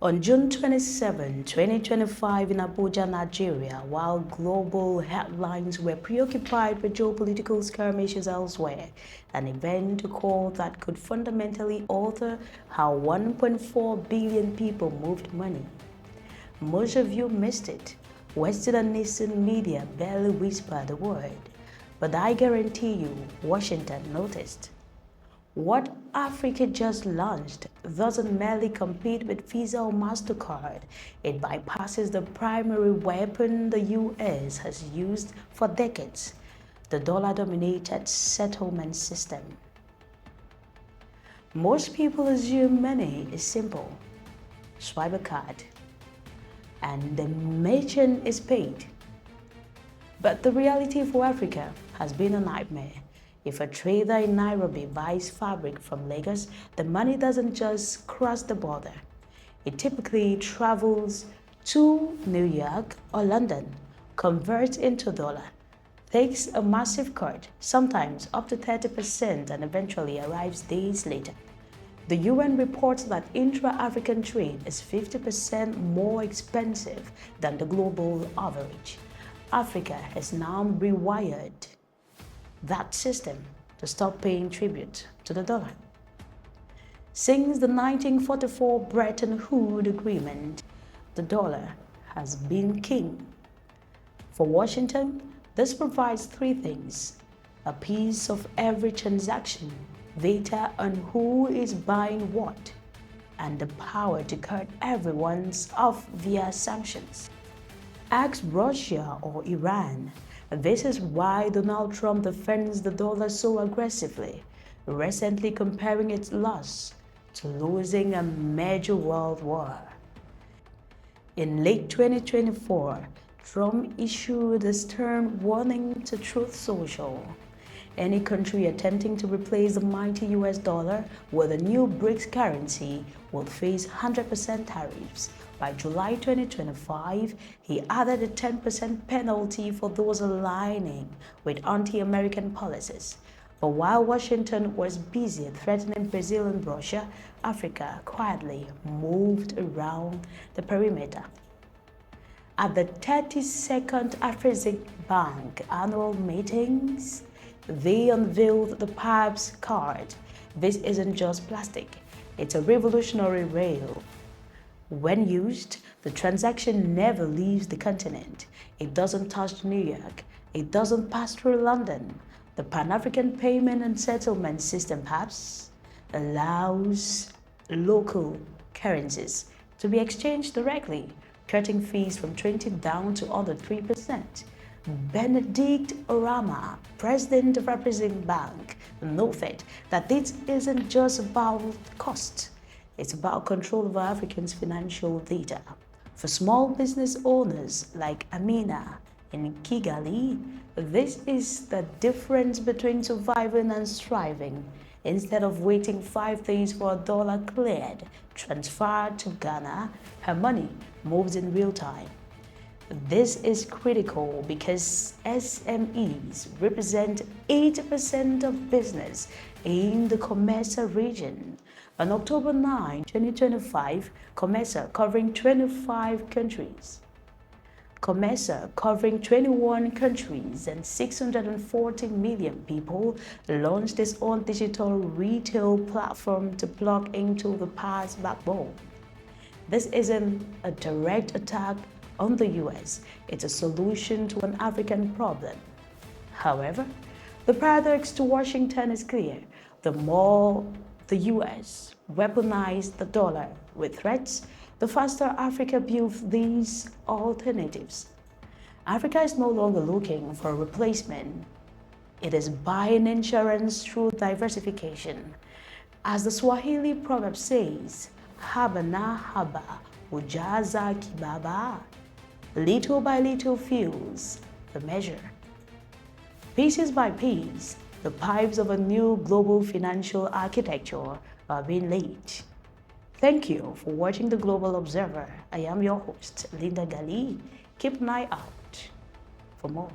On June 27, 2025 in Abuja, Nigeria, while global headlines were preoccupied with geopolitical skirmishes elsewhere, an event called that could fundamentally alter how 1.4 billion people moved money. Most of you missed it. Western and Eastern media barely whispered a word, but I guarantee you Washington noticed. What Africa just launched doesn't merely compete with Visa or MasterCard, it bypasses the primary weapon the US has used for decades, the dollar-dominated settlement system. Most people assume money is simple. Swipe a card, and the merchant is paid. But the reality for Africa has been a nightmare. If a trader in Nairobi buys fabric from Lagos, the money doesn't just cross the border. It typically travels to New York or London, converts into dollar, takes a massive cut, sometimes up to 30%, and eventually arrives days later. The UN reports that intra-African trade is 50% more expensive than the global average. Africa has now rewired that system to stop paying tribute to the dollar. Since the 1944 Bretton Woods Agreement, the dollar has been king. For Washington, this provides three things: a piece of every transaction, data on who is buying what, and the power to cut everyone's off via sanctions. Ask Russia or Iran. This is why Donald Trump defends the dollar so aggressively, recently comparing its loss to losing a major world war. In late 2024, Trump issued a stern warning to Truth Social. Any country attempting to replace the mighty US dollar with a new BRICS currency will face 100% tariffs. By July 2025, he added a 10% penalty for those aligning with anti-American policies. But while Washington was busy threatening Brazil and Russia, Africa quietly moved around the perimeter. At the 32nd Afreximbank annual meetings, they unveiled the PABS card. This isn't just plastic, it's a revolutionary rail. When used, the transaction never leaves the continent. It doesn't touch New York. It doesn't pass through London. The Pan-African Payment and Settlement System PABS allows local currencies to be exchanged directly, cutting fees from 20 down to under 3%. Benedict Orama, president of Afreximbank, noted that this isn't just about cost. It's about control over Africans' financial data. For small business owners like Amina in Kigali, this is the difference between surviving and striving. Instead of waiting 5 days for a dollar cleared, transferred to Ghana, her money moves in real time. This is critical because SMEs represent 80% of business in the COMESA region. On October 9, 2025, COMESA covering 25 countries. COMESA covering 21 countries and 640 million people launched its own digital retail platform to plug into the PABS backbone. This isn't a direct attack on the US, it's a solution to an African problem. However, the paradox to Washington is clear. The more the US weaponized the dollar with threats, the faster Africa builds these alternatives. Africa is no longer looking for a replacement. It is buying insurance through diversification. As the Swahili proverb says, haba na haba, hujaza kibaba. Little by little fuels the measure. Pieces by piece, the pipes of a new global financial architecture are being laid. Thank you for watching The Global Observer. I am your host, Linda Gali. Keep an eye out for more.